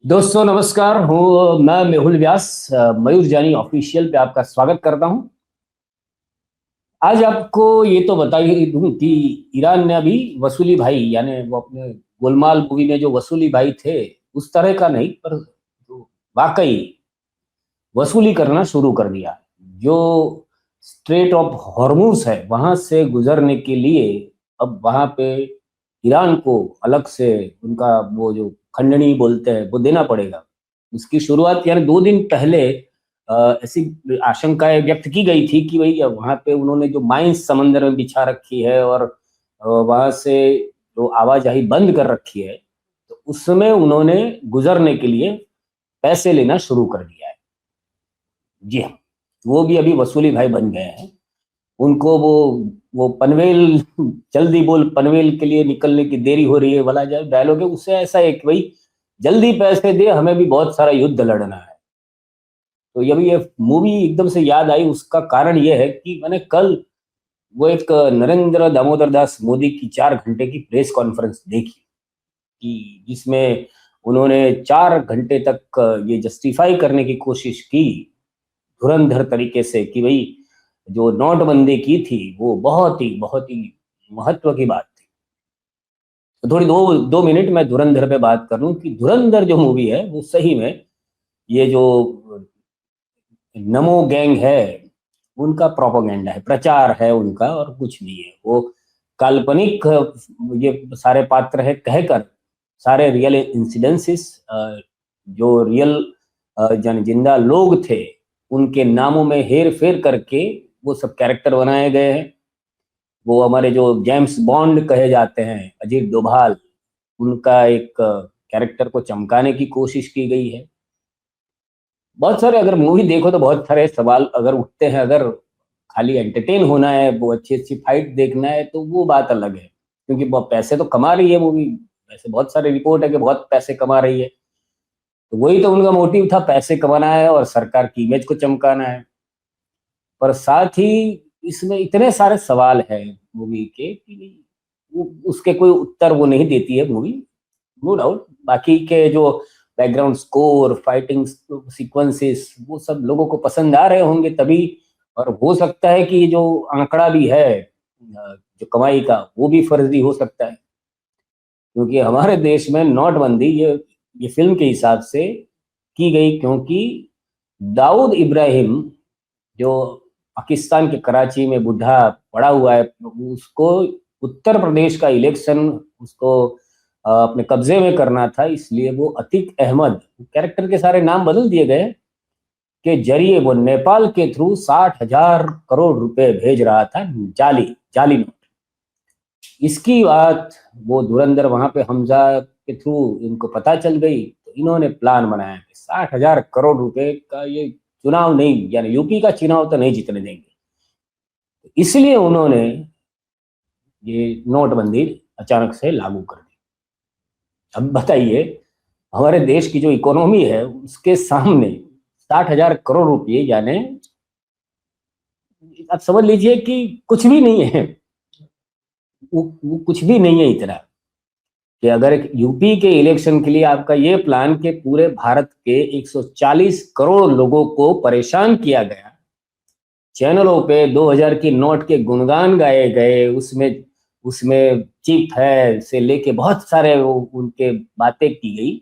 दोस्तों नमस्कार। हूँ मैं मेहुल व्यास, मयूर जानी ऑफिशियल पे आपका स्वागत करता हूँ। आज आपको ये तो बता ही दूं कि ईरान ने अभी वसूली भाई, यानी वो अपने गोलमाल मूवी में जो वसूली भाई थे उस तरह का नहीं, पर जो वाकई वसूली करना शुरू कर दिया। जो स्ट्रेट ऑफ हॉर्मुज है वहां से गुजरने के लिए अब वहां पे ईरान को अलग से उनका वो जो खंडनी बोलते हैं वो देना पड़ेगा। उसकी शुरुआत यानी 2 दिन पहले ऐसी आशंकाएं व्यक्त की गई थी कि भाई वहां पे उन्होंने जो माइंस समंदर में बिछा रखी है और वहां से जो आवाजाही बंद कर रखी है, तो उसमें उन्होंने गुजरने के लिए पैसे लेना शुरू कर दिया है। जी हाँ, वो भी अभी वसूली भाई बन गए हैं। उनको वो पनवेल जल्दी बोल, पनवेल के लिए निकलने की देरी हो रही है वाला जो डायलॉग है, उससे ऐसा है कि भाई जल्दी पैसे दे, हमें भी बहुत सारा युद्ध लड़ना है। तो ये भी ये मूवी एकदम से याद आई। उसका कारण ये है कि मैंने कल वो एक नरेंद्र दामोदर दास मोदी की 4 घंटे की प्रेस कॉन्फ्रेंस देखी, कि जिसमें उन्होंने 4 घंटे तक ये जस्टिफाई करने की कोशिश की धुरंधर तरीके से कि भाई जो नोटबंदी की थी वो बहुत ही महत्व की बात थी। तो थोड़ी 2 मिनट में धुरंधर पे बात कर लूं कि धुरंधर जो मूवी है वो सही में ये जो नमो गैंग है उनका प्रोपेगेंडा है, प्रचार है उनका, और कुछ नहीं है। वो काल्पनिक ये सारे पात्र है कहकर सारे रियल इंसिडेंसेस, जो रियल जन जिंदा लोग थे उनके नामों में हेर फेर करके वो सब कैरेक्टर बनाए गए हैं। वो हमारे जो जेम्स बॉन्ड कहे जाते हैं अजीत डोभाल, उनका एक कैरेक्टर को चमकाने की कोशिश की गई है। बहुत सारे अगर मूवी देखो तो बहुत सारे सवाल अगर उठते हैं। अगर खाली एंटरटेन होना है, वो अच्छी अच्छी फाइट देखना है, तो वो बात अलग है, क्योंकि बहुत पैसे तो कमा रही है मूवी। वैसे बहुत सारे रिपोर्ट है कि बहुत पैसे कमा रही है, तो वही तो उनका मोटिव था, पैसे कमाना है और सरकार की इमेज को चमकाना है। पर साथ ही इसमें इतने सारे सवाल हैं मूवी के कि उसके कोई उत्तर वो नहीं देती है मूवी, नो डाउट। बाकी के जो बैकग्राउंड स्कोर, फाइटिंग सीक्वेंसेस, वो सब लोगों को पसंद आ रहे होंगे तभी। और हो सकता है कि जो आंकड़ा भी है जो कमाई का, वो भी फर्जी हो सकता है, क्योंकि हमारे देश में नोटबंदी ये फिल्म के हिसाब से की गई, क्योंकि दाऊद इब्राहिम जो पाकिस्तान के कराची में बुढ़ा पड़ा हुआ है, उसको उत्तर प्रदेश का इलेक्शन उसको अपने कब्जे में करना था। इसलिए वो अतीक अहमद, कैरेक्टर के सारे नाम बदल दिए गए, के जरिए वो नेपाल के थ्रू 60,000 करोड़ रुपए भेज रहा था, जाली जाली नोट। इसकी बात वो धुरंधर वहां पे हमजा के थ्रू इनको पता चल गई, तो इन्होंने प्लान बनाया कि 60,000 करोड़ रुपए का ये चुनाव नहीं, यानी यूपी का चुनाव तो नहीं जीतने देंगे। तो इसलिए उन्होंने ये नोटबंदी अचानक से लागू कर दी। अब बताइए, हमारे देश की जो इकोनॉमी है उसके सामने 60,000 करोड़ रुपये, यानी आप समझ लीजिए कि कुछ भी नहीं है। वो कुछ भी नहीं है इतना, कि अगर यूपी के इलेक्शन के लिए आपका ये प्लान के पूरे भारत के 140 करोड़ लोगों को परेशान किया गया, चैनलों पे 2000 की नोट के गुणगान गाए गए, उसमें उसमें चीफ है से लेके बहुत सारे उनके बातें की गई,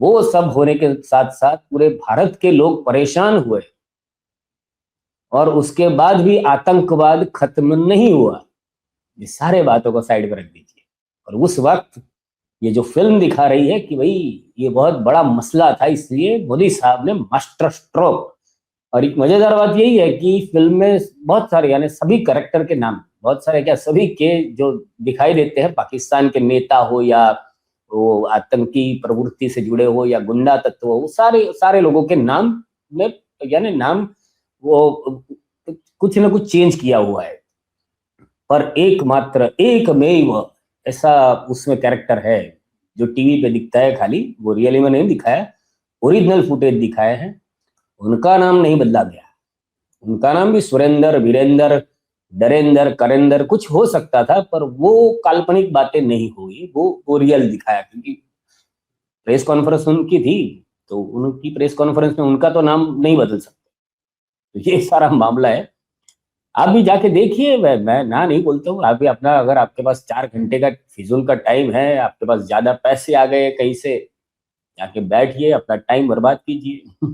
वो सब होने के साथ साथ पूरे भारत के लोग परेशान हुए, और उसके बाद भी आतंकवाद खत्म नहीं हुआ। ये सारे बातों को साइड पर रख दीजिए, और उस वक्त ये जो फिल्म दिखा रही है कि भाई ये बहुत बड़ा मसला था, इसलिए मोदी साहब ने मास्टर स्ट्रोक। और एक मजेदार बात यही है कि फिल्म में बहुत सारे, यानी सभी कैरेक्टर के नाम, बहुत सारे क्या सभी के जो दिखाई देते हैं, पाकिस्तान के नेता हो या वो आतंकी प्रवृत्ति से जुड़े हो या गुंडा तत्व हो, सारे सारे लोगों के नाम में, यानी नाम वो कुछ ना कुछ चेंज किया हुआ है। पर एकमात्र एकमेव ऐसा उसमें कैरेक्टर है जो टीवी पे दिखता है, खाली वो रियली में नहीं दिखाया, ओरिजिनल फुटेज दिखाए हैं। उनका नाम नहीं बदला गया, उनका नाम भी सुरेंद्र, वीरेंद्र, डरेंद्र, करेंद्र कुछ हो सकता था, पर वो काल्पनिक बातें नहीं हुई, वो रियल दिखाया। क्योंकि प्रेस कॉन्फ्रेंस उनकी थी, तो उनकी प्रेस कॉन्फ्रेंस में उनका तो नाम नहीं बदल सकते। तो ये सारा मामला है। आप भी जाके देखिए, मैं ना नहीं बोलता हूँ। आप भी अपना, अगर आपके पास 4 घंटे का फिजूल का टाइम है, आपके पास ज्यादा पैसे आ गए कहीं से, जाके बैठिए, अपना टाइम बर्बाद कीजिए।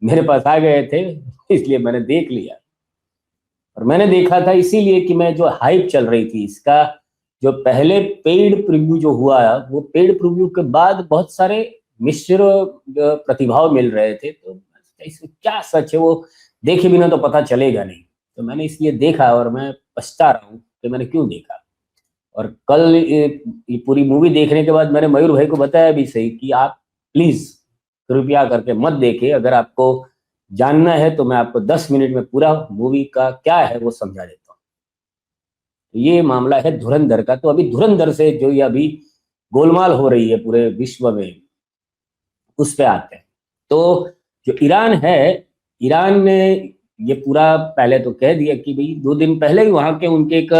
मेरे पास आ गए थे, इसलिए मैंने देख लिया। और मैंने देखा था इसीलिए कि मैं, जो हाइप चल रही थी इसका, जो पहले पेड प्रीव्यू जो हुआ, वो पेड प्रीव्यू के बाद बहुत सारे मिश्र प्रतिभाव मिल रहे थे। तो इसमें क्या सच है वो देखे बिना तो पता चलेगा नहीं। तो मैंने इसलिए देखा, और मैं पछता रहा हूँ कि मैंने क्यों देखा। और कल ये पूरी मूवी देखने के बाद मैंने मयूर भाई को बताया भी सही कि आप प्लीज कृपया करके मत देखिए। अगर आपको जानना है तो मैं आपको 10 मिनट में पूरा मूवी का क्या है वो समझा देता हूँ। तो ये मामला है धुरंधर का। तो अभी धुरंधर से जो ये अभी गोलमाल हो रही है पूरे विश्व में, उस पे आते हैं। तो जो ईरान है, ईरान ने ये पूरा पहले तो कह दिया कि भाई 2 दिन पहले ही वहां के उनके एक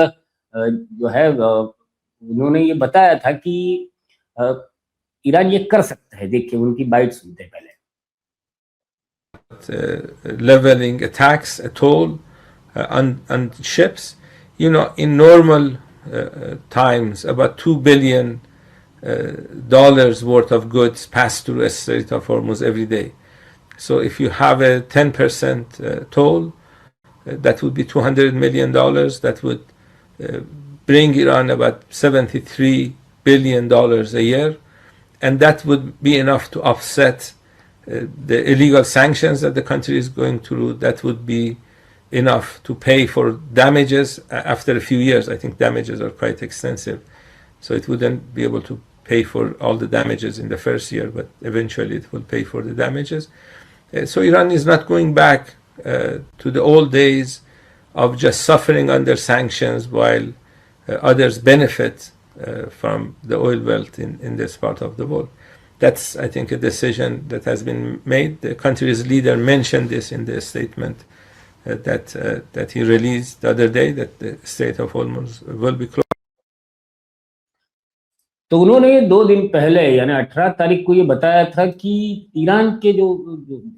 जो है उन्होंने ये बताया था कि अ, ईरान ये कर सकता है। देखिए उनकी बाइट सुनते हैं पहले। Leveling attacks at all on ships. You know, in normal times, about $2 billion dollars worth of goods pass through the Strait of Hormuz every day. So if you have a 10% toll, that would be $200 million. That would bring Iran about $73 billion a year, and that would be enough to offset the illegal sanctions that the country is going through. That would be enough to pay for damages after a few years. I think damages are quite extensive, so it wouldn't be able to pay for all the damages in the first year, but eventually it will pay for the damages. So Iran is not going back to the old days of just suffering under sanctions while others benefit from the oil wealth in this part of the world. That's, I think, a decision that has been made. The country's leader mentioned this in the statement that he released the other day, that the Strait of Hormuz will be closed. तो उन्होंने 2 दिन पहले यानी 18 तारीख को ये बताया था कि ईरान के जो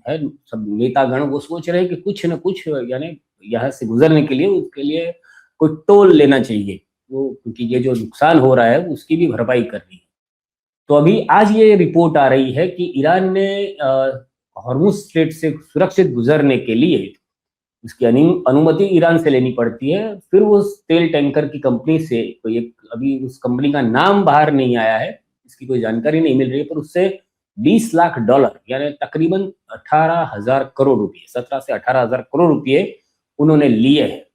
है सब नेतागण वो सोच रहे हैं कि कुछ न कुछ यानी यहाँ से गुजरने के लिए, उसके लिए कोई टोल लेना चाहिए वो, क्योंकि ये जो नुकसान हो रहा है उसकी भी भरपाई करनी है। तो अभी आज ये रिपोर्ट आ रही है कि ईरान ने हॉर्मुज स्ट्रेट से सुरक्षित गुजरने के लिए उसकी अनुमति ईरान से लेनी पड़ती है। फिर वो तेल टैंकर की कंपनी से, कोई एक, अभी उस कंपनी का नाम बाहर नहीं आया है, इसकी कोई जानकारी नहीं मिल रही है, पर उससे $20 लाख यानी तकरीबन 18,000 करोड़ रुपए, 17 से 18,000 करोड़ रुपए उन्होंने लिए हैं।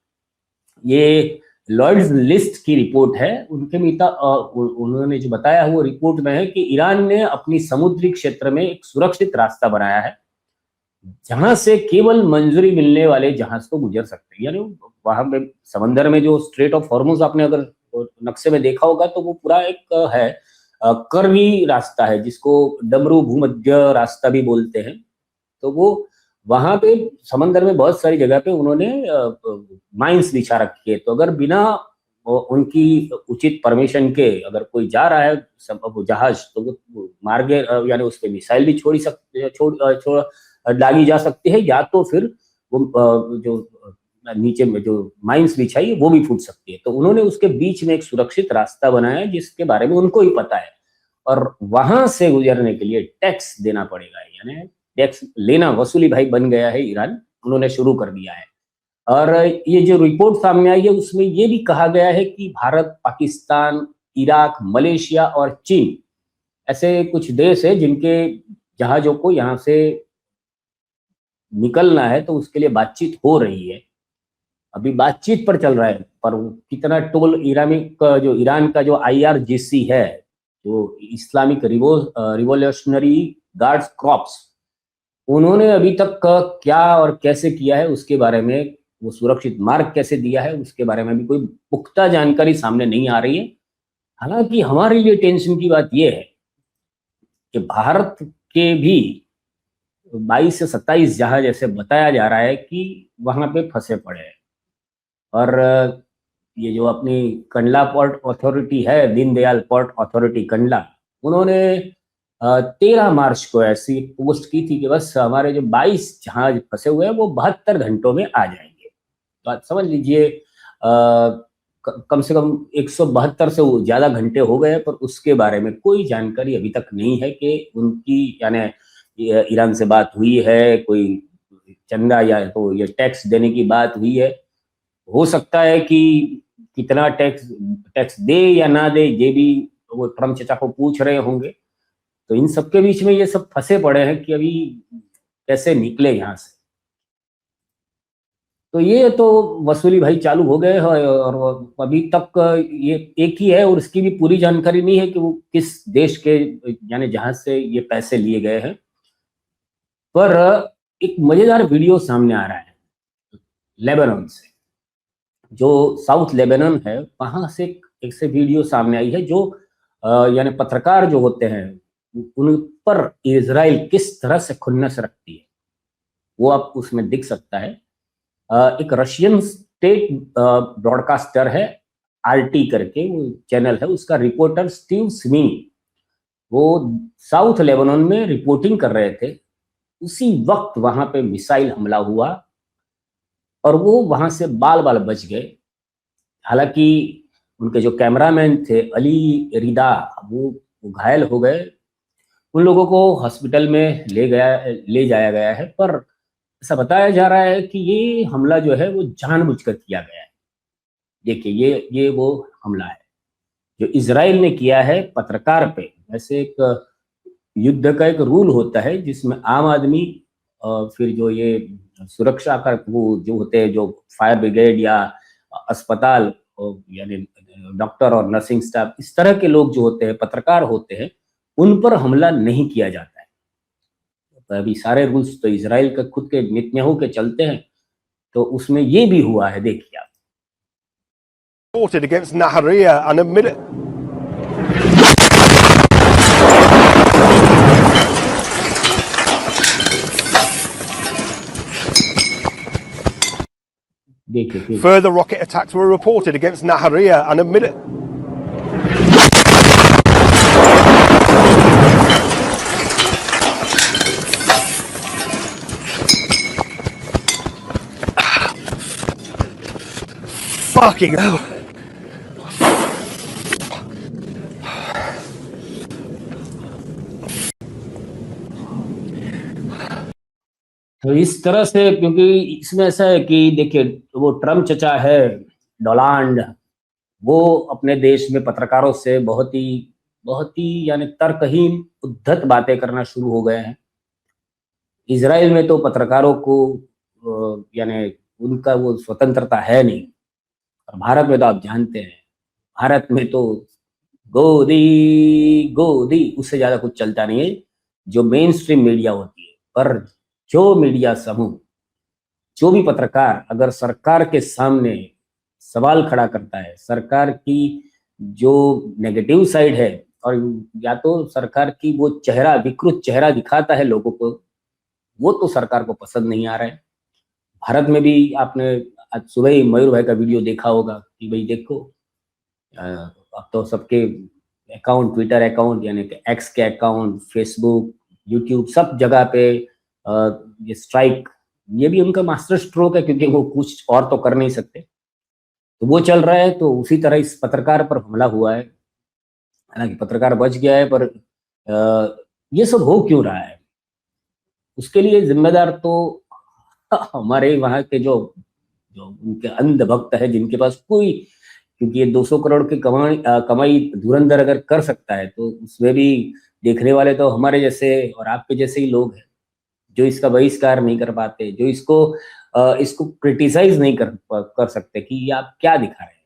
ये लॉयड्स लिस्ट की रिपोर्ट है। उनके उन्होंने जो बताया वो रिपोर्ट में है कि ईरान ने अपनी समुद्री क्षेत्र में एक सुरक्षित रास्ता बनाया है जहां से केवल मंजूरी मिलने वाले जहाज को गुजर सकते हैं। यानी वहां पे समंदर में जो स्ट्रेट ऑफ हॉर्मुज आपने अगर नक्शे में देखा होगा तो वो पूरा एक है कर्वी रास्ता है, जिसको डमरू भूमध्य रास्ता भी बोलते हैं। तो वो वहां पे समंदर में बहुत सारी जगह पे उन्होंने माइंस बिछा रखी है। तो अगर बिना उनकी उचित परमिशन के अगर कोई जा रहा है जहाज, तो वो मार्गे यानी उस पर मिसाइल भी छोड़ी सकते छोड़ डाली जा सकती है, या तो फिर वो जो नीचे में जो माइंस बिछाई है वो भी फूट सकती है। तो उन्होंने उसके बीच में एक सुरक्षित रास्ता बनाया जिसके बारे में उनको ही पता है, और वहां से गुजरने के लिए टैक्स देना पड़ेगा। यानी टैक्स लेना वसूली भाई बन गया है ईरान, उन्होंने शुरू कर दिया है। और ये जो रिपोर्ट सामने आई है उसमें ये भी कहा गया है कि भारत, पाकिस्तान, इराक, मलेशिया और चीन ऐसे कुछ देश है जिनके जहाजों को यहाँ से निकलना है, तो उसके लिए बातचीत हो रही है। अभी बातचीत पर चल रहा है, पर कितना टोल ईरान का जो IRGC है, जो इस्लामिक रिवोल्यूशनरी गार्ड्स क्रॉप्स, उन्होंने अभी तक क्या और कैसे किया है उसके बारे में, वो सुरक्षित मार्ग कैसे दिया है उसके बारे में भी कोई पुख्ता जानकारी सामने नहीं आ रही है। हालांकि हमारे लिए टेंशन की बात यह है कि भारत के भी 22 से 27 जहाज ऐसे बताया जा रहा है कि वहां पे फंसे पड़े हैं। और ये जो अपनी कंडला पोर्ट अथॉरिटी है, दीनदयाल पोर्ट अथॉरिटी कंडला, उन्होंने 13 मार्च को ऐसी पोस्ट की थी कि बस हमारे जो 22 जहाज फंसे हुए हैं वो 72 घंटों में आ जाएंगे। तो आप समझ लीजिए कम से कम 172 से ज्यादा घंटे हो गए, पर उसके बारे में कोई जानकारी अभी तक नहीं है कि उनकी यानी ईरान से बात हुई है, कोई चंदा या तो ये टैक्स देने की बात हुई है। हो सकता है कि कितना टैक्स टैक्स दे या ना दे ये भी वो ट्रम्प चचा को पूछ रहे होंगे। तो इन सबके बीच में ये सब फंसे पड़े हैं कि अभी कैसे निकले यहाँ से। तो ये तो वसूली भाई चालू हो गए हैं, और अभी तक ये एक ही है और इसकी भी पूरी जानकारी नहीं है कि वो किस देश के यानी जहाज से ये पैसे लिए गए हैं। पर एक मजेदार वीडियो सामने आ रहा है लेबनान से, जो साउथ लेबनान है वहां से एक से वीडियो सामने आई है, जो यानी पत्रकार जो होते हैं उन पर इजराइल किस तरह से खुन्नस रखती है वो आप उसमें दिख सकता है। एक रशियन स्टेट ब्रॉडकास्टर है, आरटी करके वो चैनल है, उसका रिपोर्टर स्टीव स्मिनी वो साउथ लेबनान में रिपोर्टिंग कर रहे थे। उसी वक्त वहां पे मिसाइल हमला हुआ और वो वहां से बाल बाल बच गए। हालांकि उनके जो कैमरामैन थे अली रिदा वो घायल हो गए। उन लोगों को हॉस्पिटल में ले जाया गया है, पर ऐसा बताया जा रहा है कि ये हमला जो है वो जानबूझकर किया गया है। देखिए ये वो हमला है जो इजराइल ने किया है पत्रकार पे। वैसे एक युद्ध का एक रूल होता है जिसमें आम आदमी फिर जो ये सुरक्षा का वो जो होते हैं, जो फायर ब्रिगेड या अस्पताल यानी डॉक्टर और नर्सिंग स्टाफ, इस तरह के लोग जो होते हैं पत्रकार होते हैं, उन पर हमला नहीं किया जाता है। तो अभी सारे रूल्स तो इजराइल के खुद के नेतन्याहू के चलते हैं, तो उसमें ये भी हुआ है, देखिए आप। Reported against Nahariya and admitted. देखिए Further rocket attacks were reported against Nahariya and admitted. Fucking hell. तो इस तरह से, क्योंकि इसमें ऐसा है कि देखिए वो ट्रम्प चचा है डोनाल्ड, वो अपने देश में पत्रकारों से बहुत ही यानी तर्कहीन उद्धत बातें करना शुरू हो गए हैं। इजराइल में तो पत्रकारों को यानी उनका वो स्वतंत्रता है नहीं, और भारत में तो आप जानते हैं, भारत में तो गोदी गोदी उससे ज्यादा कुछ चलता नहीं है जो मेन स्ट्रीम मीडिया होती है। पर जो मीडिया समूह, जो भी पत्रकार अगर सरकार के सामने सवाल खड़ा करता है, सरकार की जो नेगेटिव साइड है, और या तो सरकार की वो चेहरा विकृत चेहरा दिखाता है लोगों को, वो तो सरकार को पसंद नहीं आ रहा है। भारत में भी आपने आज सुबह ही मयूर भाई का वीडियो देखा होगा कि भाई देखो अब तो सबके अकाउंट, ट्विटर अकाउंट यानी कि एक्स के अकाउंट, फेसबुक, यूट्यूब, सब जगह पे ये स्ट्राइक, ये भी उनका मास्टर स्ट्रोक है क्योंकि वो कुछ और तो कर नहीं सकते, तो वो चल रहा है। तो उसी तरह इस पत्रकार पर हमला हुआ है, हालांकि पत्रकार बच गया है, पर ये सब हो क्यों रहा है उसके लिए जिम्मेदार तो हमारे वहाँ के जो उनके अंध भक्त है, जिनके पास कोई, क्योंकि ये 200 करोड़ की कमाई धुरंधर अगर कर सकता है तो उसमें भी देखने वाले तो हमारे जैसे और आपके जैसे ही लोग हैं जो इसका बहिष्कार नहीं कर पाते, जो इसको क्रिटिसाइज नहीं कर सकते कि ये आप क्या दिखा रहे हैं।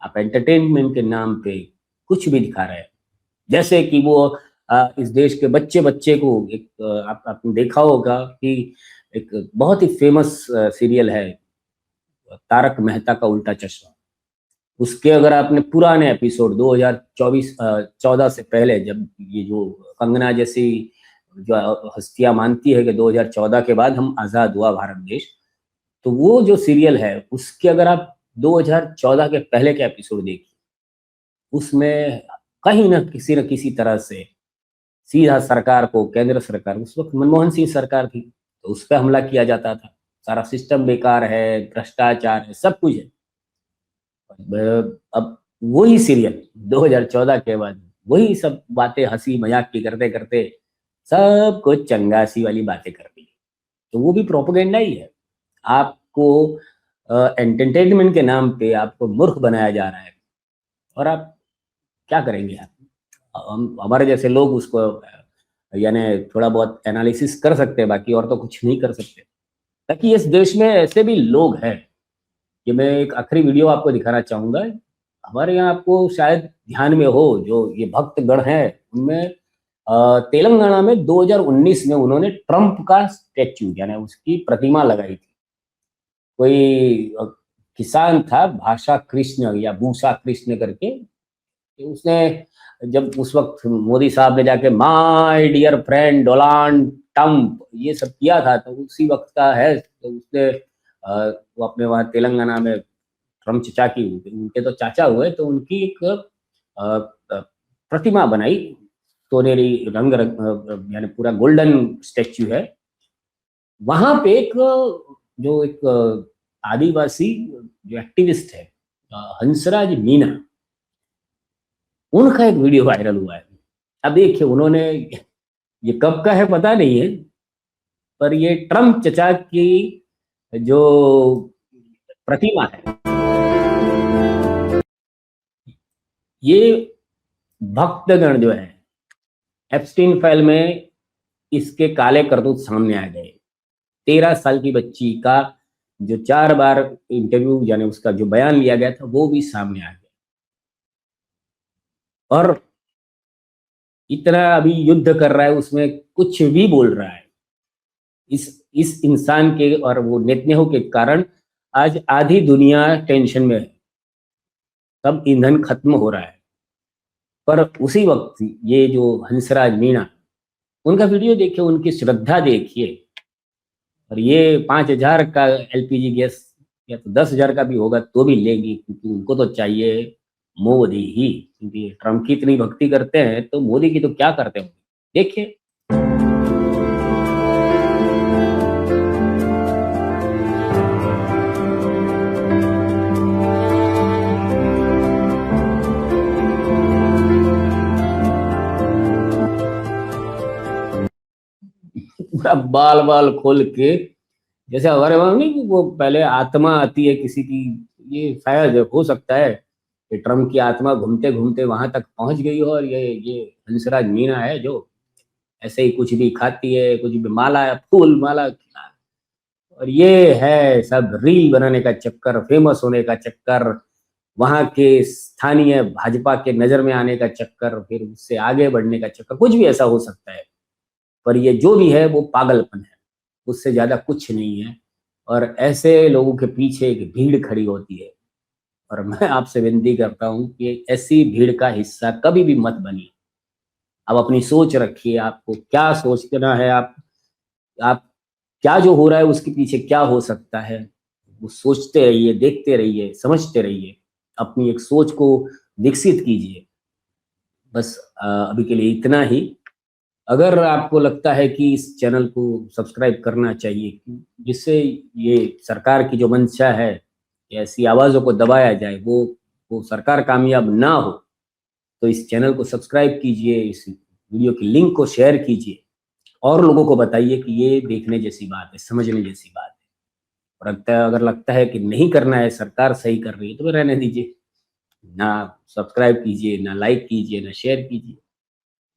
आप एंटरटेनमेंट के नाम पे कुछ भी दिखा रहे हैं, जैसे कि वो इस देश के बच्चे को एक आपने देखा होगा कि एक बहुत ही फेमस सीरियल है तारक मेहता का उल्टा चश्मा। उसके अगर आपने पुराने एपिसोड 2014 से पहले, जब ये जो कंगना जैसी जो हस्तियां मानती है कि 2014 के बाद हम आजाद हुआ भारत देश, तो वो जो सीरियल है उसके अगर आप 2014 के पहले के एपिसोड देखिए, उसमें कहीं न किसी तरह से सीधा सरकार को, केंद्र सरकार, उस वक्त मनमोहन सिंह सरकार थी, तो उस पर हमला किया जाता था, सारा सिस्टम बेकार है, भ्रष्टाचार है, सब कुछ है। अब वही सीरियल 2014 के बाद वही सब बातें हंसी मजाक की करते करते सब कुछ चंगासी वाली बातें कर दी। तो वो भी प्रोपेगेंडा ही है। आपको एंटरटेनमेंट के नाम पे आपको मूर्ख बनाया जा रहा है, और आप क्या करेंगे? हमारे जैसे लोग उसको यानी थोड़ा बहुत एनालिसिस कर सकते हैं, बाकी और तो कुछ नहीं कर सकते। ताकि इस देश में ऐसे भी लोग हैं कि मैं एक आखिरी वीडियो आपको दिखाना चाहूंगा। हमारे यहाँ आपको शायद ध्यान में हो, जो ये भक्तगण हैं उनमें तेलंगाना में 2019 में उन्होंने ट्रंप का स्टैच्यू यानी उसकी प्रतिमा लगाई थी। कोई किसान था, भाषा कृष्ण या भूषा कृष्ण करके, उसने जब उस वक्त मोदी साहब ने जाके my dear friend Donald Trump ये सब किया था, तो उसी वक्त का है। तो उसने वो अपने वहाँ तेलंगाना में ट्रंप चचा की, उनके तो चाचा हुए, तो उनकी एक प्रतिमा बनाई, सोनेरी रंग यानी पूरा गोल्डन स्टैच्यू है। वहां पे एक आदिवासी जो एक्टिविस्ट है हंसराज मीना, उनका एक वीडियो वायरल हुआ है। अब देखिए, उन्होंने, ये कब का है पता नहीं है, पर ये ट्रंप चचा की जो प्रतिमा है, ये भक्तगण जो है एप्स्टीन फाइल में इसके काले करतूत सामने आ गए। 13 साल की बच्ची का जो 4 बार इंटरव्यू यानी उसका जो बयान लिया गया था वो भी सामने आ गया। और इतना अभी युद्ध कर रहा है, उसमें कुछ भी बोल रहा है। इस इंसान के और वो नेतन्याहू के कारण आज आधी दुनिया टेंशन में है, सब ईंधन खत्म हो रहा है। पर उसी वक्त ये जो हंसराज मीणा, उनका वीडियो देखिए, उनकी श्रद्धा देखिए। और ये 5,000 का एलपीजी गैस या तो 10,000 का भी होगा तो भी लेंगी, क्योंकि उनको तो चाहिए मोदी ही। क्योंकि ट्रम्प की इतनी भक्ति करते हैं तो मोदी की तो क्या करते होंगे, देखिए। पूरा बाल बाल खोल के, जैसे हमारे वहां नहीं, वो पहले आत्मा आती है किसी की, ये शायद हो सकता है कि ट्रम्प की आत्मा घूमते घूमते वहां तक पहुंच गई हो, और ये हंसराज मीणा है जो ऐसे ही कुछ भी खाती है, कुछ भी माला फूल माला, और ये है सब रील बनाने का चक्कर, फेमस होने का चक्कर, वहां के स्थानीय भाजपा के नजर में आने का चक्कर, फिर उससे आगे बढ़ने का चक्कर। कुछ भी ऐसा हो सकता है, पर ये जो भी है वो पागलपन है, उससे ज्यादा कुछ नहीं है। और ऐसे लोगों के पीछे एक भीड़ खड़ी होती है, और मैं आपसे विनती करता हूं कि ऐसी भीड़ का हिस्सा कभी भी मत बनिए। आप अपनी सोच रखिए, आपको क्या सोचना है, आप क्या जो हो रहा है उसके पीछे क्या हो सकता है, वो सोचते रहिए, देखते रहिए, समझते रहिए, अपनी एक सोच को विकसित कीजिए। बस अभी के लिए इतना ही। अगर आपको लगता है कि इस चैनल को सब्सक्राइब करना चाहिए, जिससे ये सरकार की जो मंशा है, ऐसी आवाज़ों को दबाया जाए, वो सरकार कामयाब ना हो, तो इस चैनल को सब्सक्राइब कीजिए, इस वीडियो की लिंक को शेयर कीजिए, और लोगों को बताइए कि ये देखने जैसी बात है, समझने जैसी बात है। और अगर लगता है कि नहीं करना है, सरकार सही कर रही है, तो फिर रहने दीजिए, ना सब्सक्राइब कीजिए, ना लाइक कीजिए, ना शेयर कीजिए।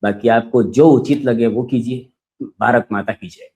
बाकी आपको जो उचित लगे वो कीजिए। भारत माता की जय।